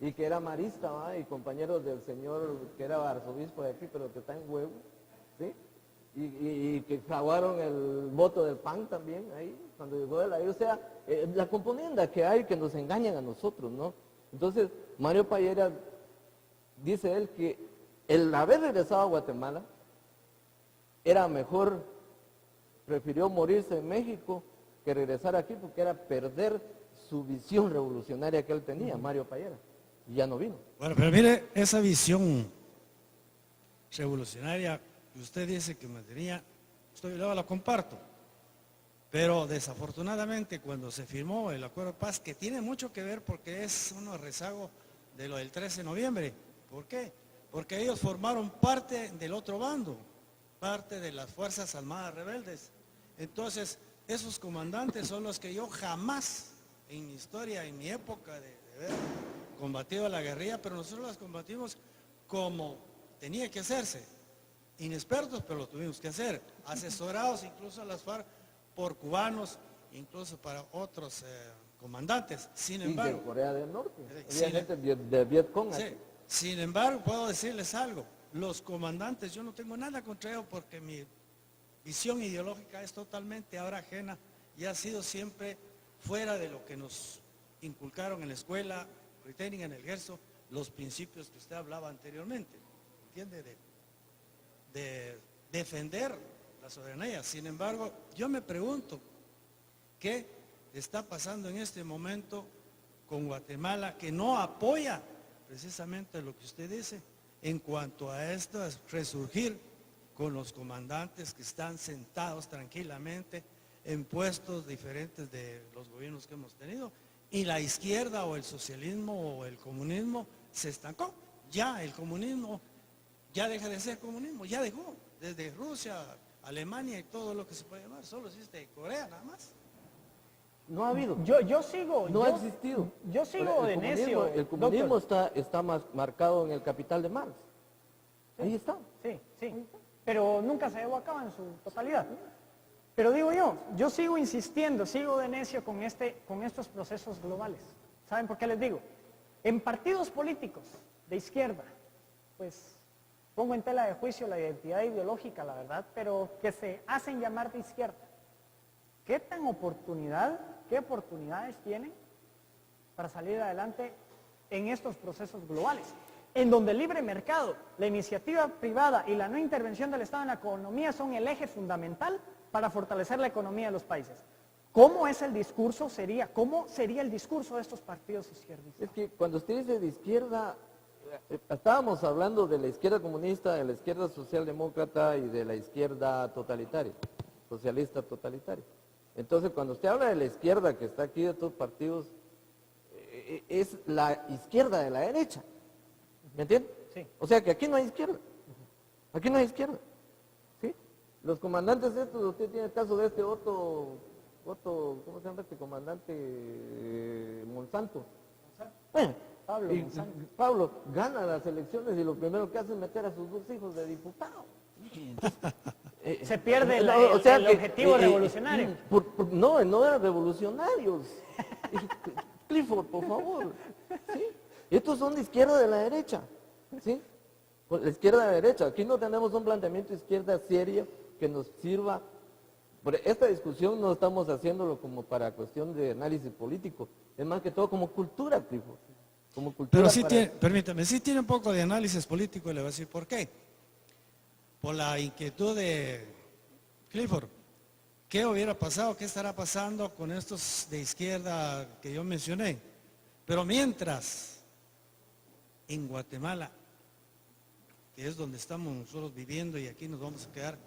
Speaker 3: y que era marista, ¿va? Y compañeros del señor que era arzobispo de aquí, pero que está en Huevo, ¿sí? Y que fraguaron el voto del PAN también ahí, cuando llegó él ahí. O sea, la componenda que hay que nos engañan a nosotros, ¿no? Entonces, Mario Payeras, dice él que el haber regresado a Guatemala era mejor, prefirió morirse en México que regresara aquí porque era perder su visión revolucionaria que él tenía, Mario Payera, y ya no vino.
Speaker 4: Bueno, pero mire, esa visión revolucionaria que usted dice que mantenía, yo la comparto. Pero desafortunadamente cuando se firmó el acuerdo de paz, que tiene mucho que ver porque es uno rezago de lo del 13 de noviembre. ¿Por qué? Porque ellos formaron parte del otro bando, parte de las Fuerzas Armadas Rebeldes. Entonces, esos comandantes son los que yo jamás en mi historia, en mi época de haber combatido a la guerrilla, pero nosotros las combatimos como tenía que hacerse. Inexpertos, pero lo tuvimos que hacer. Asesorados incluso a las FARC por cubanos, incluso para otros comandantes. Sin
Speaker 3: Y
Speaker 4: embargo,
Speaker 3: de Corea del Norte,
Speaker 4: Sí,
Speaker 3: obviamente de Vietcong.
Speaker 4: sí, sin embargo, puedo decirles algo. Los comandantes, yo no tengo nada contra ellos porque mi visión ideológica es totalmente ahora ajena y ha sido siempre fuera de lo que nos inculcaron en la escuela, británica, en el ejército, los principios que usted hablaba anteriormente, ¿entiende? De defender la soberanía. Sin embargo, yo me pregunto, ¿qué está pasando en este momento con Guatemala que no apoya precisamente lo que usted dice en cuanto a esto resurgir con los comandantes que están sentados tranquilamente en puestos diferentes de los gobiernos que hemos tenido y la izquierda o el socialismo o el comunismo se estancó? Ya el comunismo ya deja de ser comunismo, ya dejó, desde Rusia, Alemania y todo lo que se puede llamar, solo existe Corea nada más.
Speaker 3: No ha habido.
Speaker 1: Yo sigo.
Speaker 3: No ha existido.
Speaker 1: Yo sigo de necio.
Speaker 3: El comunismo
Speaker 1: doctor.
Speaker 3: está más marcado en el Capital de Marx. Ahí está.
Speaker 1: Sí, sí. Pero nunca se llevó a cabo en su totalidad. Pero digo yo sigo insistiendo, sigo de necio con estos procesos globales. ¿Saben por qué les digo? En partidos políticos de izquierda, pues pongo en tela de juicio la identidad ideológica, la verdad, pero que se hacen llamar de izquierda. ¿Qué oportunidades tienen para salir adelante en estos procesos globales? En donde el libre mercado, la iniciativa privada y la no intervención del Estado en la economía son el eje fundamental para fortalecer la economía de los países. ¿Cómo sería el discurso de estos partidos izquierdistas?
Speaker 3: Es que cuando usted dice de izquierda, estábamos hablando de la izquierda comunista, de la izquierda socialdemócrata y de la izquierda totalitaria, socialista totalitaria. Entonces, cuando usted habla de la izquierda que está aquí de estos partidos, es la izquierda de la derecha. ¿Me entiende?
Speaker 1: Sí.
Speaker 3: O sea que aquí no hay izquierda. Aquí no hay izquierda. ¿Sí? Los comandantes estos, usted tiene el caso de este Otto, ¿cómo se llama este comandante? Monsanto. Bueno, Pablo gana las elecciones y lo primero que hace es meter a sus 2 hijos de diputado.
Speaker 1: Se pierde el objetivo revolucionario.
Speaker 3: No eran revolucionarios. Clifford, por favor. ¿Sí? Estos son de izquierda de la derecha. ¿Sí? La izquierda de la derecha. Aquí no tenemos un planteamiento de izquierda serio que nos sirva. Por esta discusión no estamos haciéndolo como para cuestión de análisis político. Es más que todo como cultura, Clifford. Como cultura.
Speaker 4: Pero sí permítame, sí tiene un poco de análisis político y le voy a decir por qué. Por la inquietud de Clifford. ¿Qué hubiera pasado? ¿Qué estará pasando con estos de izquierda que yo mencioné? Pero mientras en Guatemala, que es donde estamos nosotros viviendo y aquí nos vamos a quedar,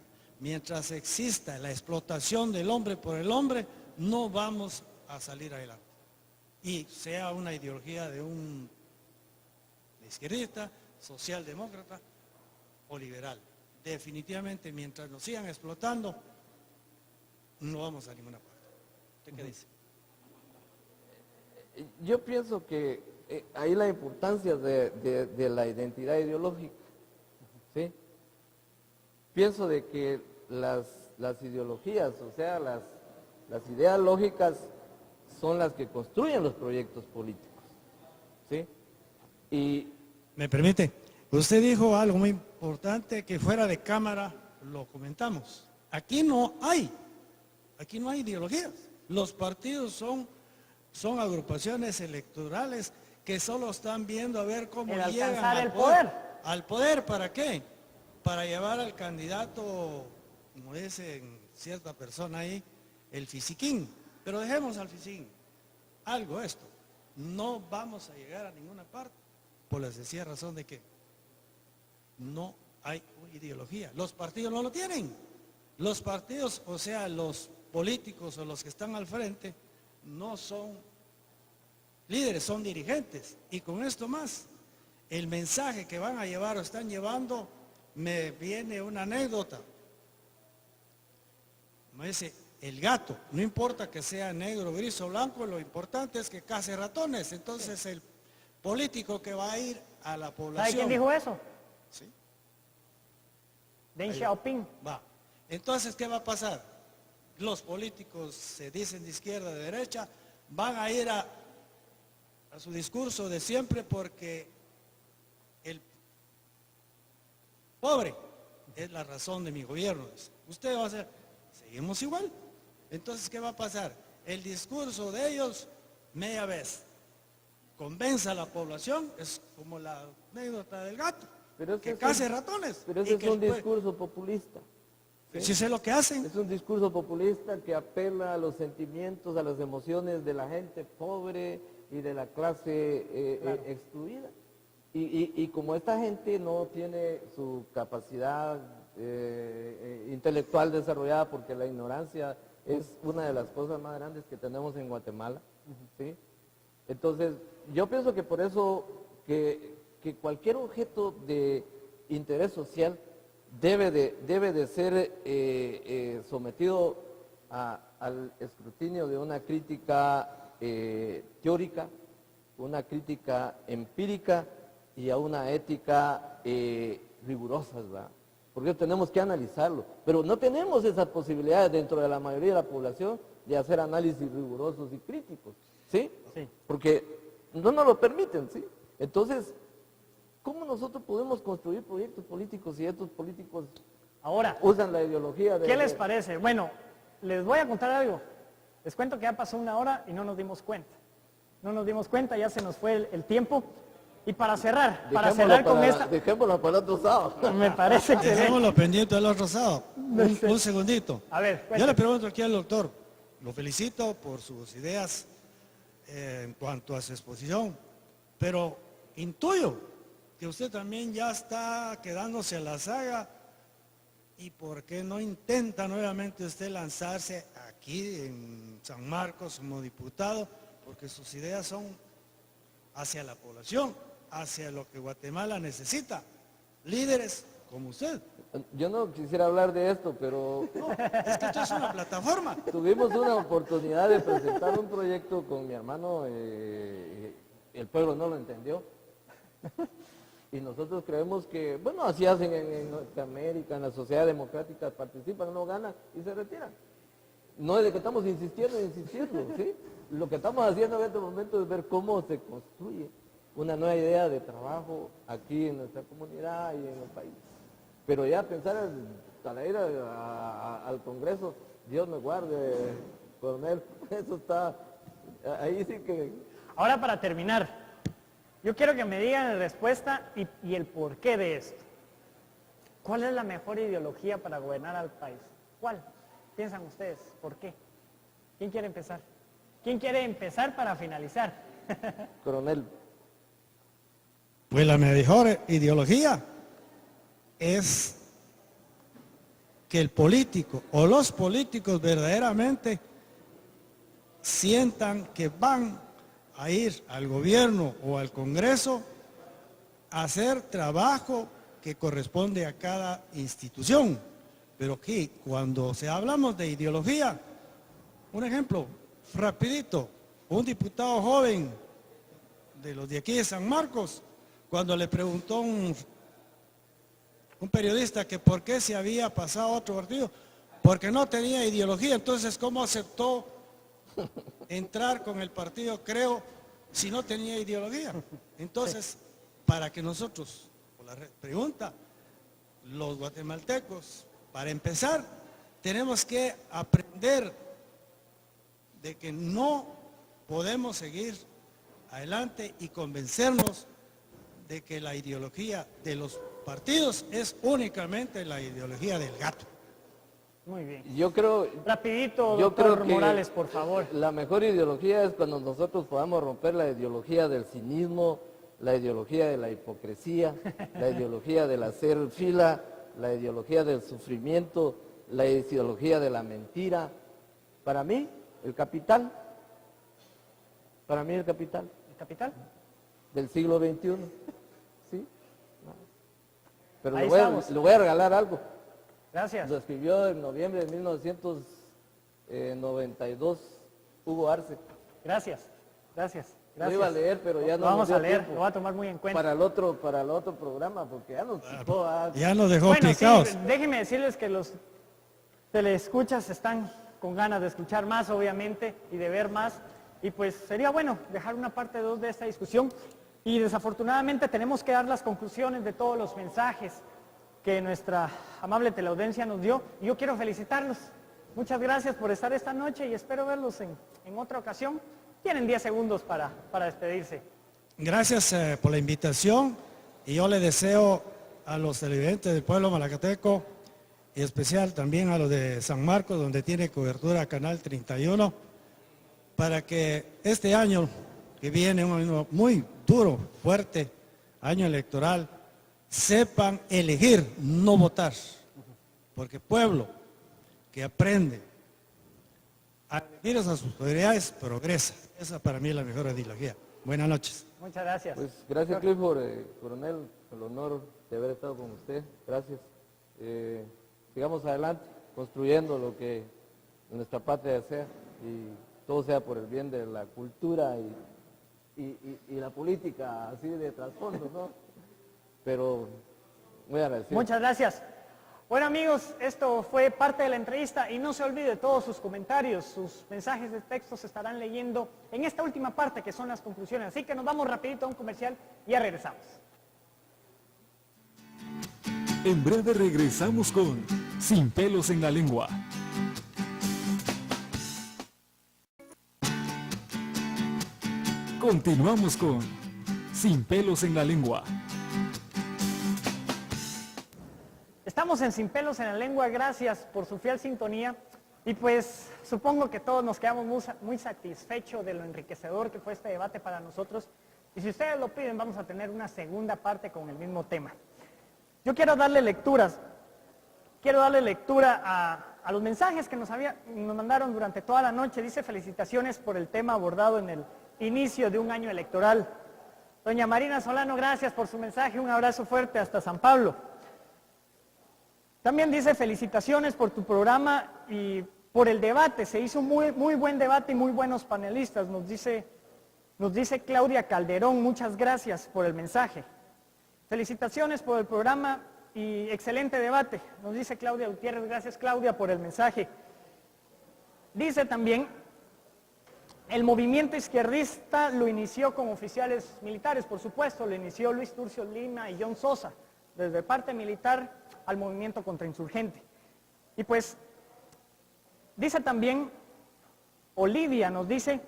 Speaker 4: mientras exista la explotación del hombre por el hombre, no vamos a salir adelante. Y sea una ideología de un izquierdista, socialdemócrata o liberal. Definitivamente, mientras nos sigan explotando, no vamos a ninguna parte. ¿Usted qué dice?
Speaker 3: Yo pienso que ahí la importancia de la identidad ideológica, ¿sí? Pienso de que las ideologías, o sea, las ideas lógicas son las que construyen los proyectos políticos, ¿sí? Y
Speaker 4: ¿me permite? Usted dijo algo muy importante que fuera de cámara lo comentamos. Aquí no hay ideologías. Los partidos son agrupaciones electorales que solo están viendo a ver cómo llegan al poder. ¿Al poder para qué? Para llevar al candidato, como dice cierta persona ahí, el fisiquín. Pero dejemos al fin algo esto. No vamos a llegar a ninguna parte por la sencilla razón de que no hay ideología. Los partidos no lo tienen. Los partidos, o sea, los políticos o los que están al frente, no son líderes, son dirigentes. Y con esto más, el mensaje que van a llevar o están llevando, me viene una anécdota. Me dice, el gato, no importa que sea negro, gris o blanco, lo importante es que case ratones. Entonces el político que va a ir a la población.
Speaker 1: ¿Sabe quién dijo eso?
Speaker 4: ¿Sí?
Speaker 1: Deng Xiaoping.
Speaker 4: Va. Entonces, ¿qué va a pasar? Los políticos se dicen de izquierda, de derecha, van a ir a su discurso de siempre porque el pobre es la razón de mi gobierno. Usted va a hacer, seguimos igual. Entonces, ¿qué va a pasar? El discurso de ellos, media vez, convence a la población, es como la anécdota del gato,
Speaker 3: Pero ese
Speaker 4: que
Speaker 3: es
Speaker 4: case
Speaker 3: un-
Speaker 4: ratones.
Speaker 3: Pero
Speaker 4: y
Speaker 3: ese es
Speaker 4: que
Speaker 3: un
Speaker 4: el
Speaker 3: discurso populista.
Speaker 4: si sé lo que hacen.
Speaker 3: Es un discurso populista que apela a los sentimientos, a las emociones de la gente pobre y de la clase excluida. Y como esta gente no tiene su capacidad intelectual desarrollada, porque la ignorancia es una de las cosas más grandes que tenemos en Guatemala, ¿sí? Entonces, yo pienso que por eso que cualquier objeto de interés social debe de ser sometido al escrutinio de una crítica teórica, una crítica empírica y a una ética rigurosa, ¿verdad? Porque tenemos que analizarlo, pero no tenemos esas posibilidades dentro de la mayoría de la población de hacer análisis rigurosos y críticos, ¿sí?
Speaker 1: Sí.
Speaker 3: Porque no nos lo permiten, ¿sí? Entonces, ¿cómo nosotros podemos construir proyectos políticos si estos políticos
Speaker 1: Ahora,
Speaker 3: usan la ideología de...
Speaker 1: ¿qué les parece? Bueno, les voy a contar algo. Les cuento que ya pasó 1 hora y no nos dimos cuenta. No nos dimos cuenta, ya se nos fue el tiempo. Y para cerrar con esta...
Speaker 3: Dejémoslo para otro sábado.
Speaker 1: Me parece que...
Speaker 4: Dejémoslo pendiente del otro sábado. Un segundito.
Speaker 1: A ver,
Speaker 4: Yo le
Speaker 1: cuéntame.
Speaker 4: pregunto aquí al doctor, lo felicito por sus ideas en cuanto a su exposición, pero intuyo que usted también ya está quedándose a la saga y por qué no intenta nuevamente usted lanzarse aquí en San Marcos como diputado, porque sus ideas son hacia la población, hacia lo que Guatemala necesita, líderes como usted.
Speaker 3: Yo no quisiera hablar de esto, pero
Speaker 4: No, es que esto es una plataforma.
Speaker 3: tuvimos una oportunidad de presentar un proyecto con mi hermano, el pueblo no lo entendió. Y nosotros creemos que, bueno, así hacen en Norteamérica, en la sociedad democrática, participan, no ganan y se retiran. No es de que estamos insistiendo, ¿sí? Lo que estamos haciendo en este momento es ver cómo se construye una nueva idea de trabajo aquí en nuestra comunidad y en el país. Pero ya pensar al ir al Congreso, Dios me guarde, coronel, eso está, ahí sí que...
Speaker 1: Ahora para terminar, yo quiero que me digan la respuesta y el porqué de esto. ¿Cuál es la mejor ideología para gobernar al país? ¿Cuál? ¿Piensan ustedes? ¿Por qué? ¿Quién quiere empezar? ¿Quién quiere empezar para finalizar?
Speaker 3: Coronel,
Speaker 4: Pues la mejor ideología es que el político o los políticos verdaderamente sientan que van a ir al gobierno o al Congreso a hacer trabajo que corresponde a cada institución. Pero que cuando hablamos de ideología, un ejemplo rapidito, un diputado joven de los de aquí de San Marcos, cuando le preguntó un periodista que por qué se había pasado a otro partido, porque no tenía ideología. Entonces, ¿cómo aceptó entrar con el partido, creo, si no tenía ideología? Entonces, para que nosotros, por la pregunta, los guatemaltecos, para empezar, tenemos que aprender de que no podemos seguir adelante y convencernos de que la ideología de los partidos es únicamente la ideología del gato.
Speaker 1: Muy bien.
Speaker 3: Yo creo,
Speaker 1: Rapidito,
Speaker 3: yo
Speaker 1: doctor
Speaker 3: creo que
Speaker 1: Morales, por favor.
Speaker 3: la mejor ideología es cuando nosotros podamos romper la ideología del cinismo, la ideología de la hipocresía, la ideología del hacer fila, la ideología del sufrimiento, la ideología de la mentira. Para mí, el capital. Para mí, el capital
Speaker 1: ¿El capital?
Speaker 3: del siglo XXI. ¿Sí? Pero
Speaker 1: Ahí
Speaker 3: le
Speaker 1: estamos.
Speaker 3: voy a regalar algo.
Speaker 1: Gracias.
Speaker 3: Lo escribió en noviembre de 1992 Hugo Arce.
Speaker 1: Gracias. Gracias.
Speaker 3: Lo iba a
Speaker 1: Gracias.
Speaker 3: leer, pero ya
Speaker 1: Lo
Speaker 3: no
Speaker 1: vamos
Speaker 3: nos
Speaker 1: a
Speaker 3: dio
Speaker 1: leer,
Speaker 3: tiempo.
Speaker 1: lo voy a tomar muy en cuenta.
Speaker 3: Para el otro programa, porque ya nos quitó.
Speaker 5: Ya nos dejó
Speaker 1: Bueno,
Speaker 5: picados.
Speaker 1: sí, déjenme decirles que los teleescuchas están con ganas de escuchar más, obviamente, y de ver más. Y pues sería bueno dejar una parte 2 de esta discusión. Y desafortunadamente tenemos que dar las conclusiones de todos los mensajes que nuestra amable teleaudiencia nos dio. Y yo quiero felicitarlos. Muchas gracias por estar esta noche y espero verlos en otra ocasión. Tienen 10 segundos para despedirse.
Speaker 5: Gracias por la invitación y yo le deseo a los televidentes del pueblo malacateco y especial también a los de San Marcos, donde tiene cobertura Canal 31, para que este año que viene, un año muy duro, fuerte, año electoral, sepan elegir, no votar, porque pueblo que aprende a elegir a sus autoridades progresa. Esa para mí es la mejor ideología. Buenas noches.
Speaker 1: Muchas gracias.
Speaker 3: Pues gracias, Clifford, coronel, el honor de haber estado con usted. Gracias. Sigamos adelante, construyendo lo que nuestra patria desea y todo sea por el bien de la cultura y la política, así de trasfondo, ¿no? Pero muy agradecido.
Speaker 1: Muchas gracias. Bueno amigos, esto fue parte de la entrevista y no se olvide todos sus comentarios, sus mensajes de texto se estarán leyendo en esta última parte que son las conclusiones. Así que nos vamos rapidito a un comercial y ya regresamos.
Speaker 2: En breve regresamos con Sin pelos en la lengua. Continuamos con Sin pelos en la lengua.
Speaker 1: Estamos en Sin Pelos en la Lengua, gracias por su fiel sintonía y pues supongo que todos nos quedamos muy satisfechos de lo enriquecedor que fue este debate para nosotros y si ustedes lo piden vamos a tener una segunda parte con el mismo tema. Yo quiero darle lectura a los mensajes que nos mandaron durante toda la noche. Dice felicitaciones por el tema abordado en el inicio de un año electoral. Doña Marina Solano, gracias por su mensaje, un abrazo fuerte hasta San Pablo. También dice felicitaciones por tu programa y por el debate, se hizo muy buen debate y muy buenos panelistas, nos dice Claudia Calderón, muchas gracias por el mensaje. Felicitaciones por el programa y excelente debate, nos dice Claudia Gutiérrez, gracias Claudia por el mensaje. Dice también, el movimiento izquierdista lo inició con oficiales militares, por supuesto, lo inició Luis Turcio Lima y John Sosa, desde parte militar al movimiento contrainsurgente. Y pues, dice también, Olivia nos dice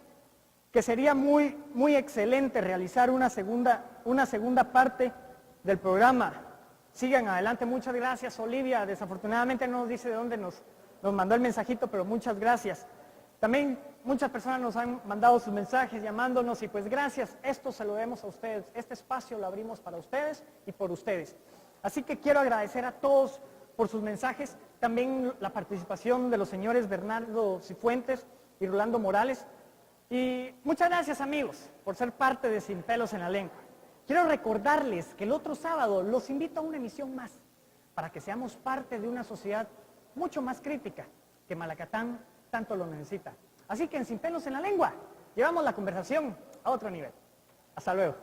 Speaker 1: que sería muy excelente realizar una segunda parte del programa. Sigan adelante, muchas gracias Olivia, desafortunadamente no nos dice de dónde nos mandó el mensajito, pero muchas gracias. También muchas personas nos han mandado sus mensajes llamándonos y pues gracias, esto se lo debemos a ustedes, este espacio lo abrimos para ustedes y por ustedes. Así que quiero agradecer a todos por sus mensajes, también la participación de los señores Bernardo Cifuentes y Rolando Morales. Y muchas gracias amigos por ser parte de Sin Pelos en la Lengua. Quiero recordarles que el otro sábado los invito a una emisión más para que seamos parte de una sociedad mucho más crítica que Malacatán tanto lo necesita. Así que en Sin Pelos en la Lengua llevamos la conversación a otro nivel. Hasta luego.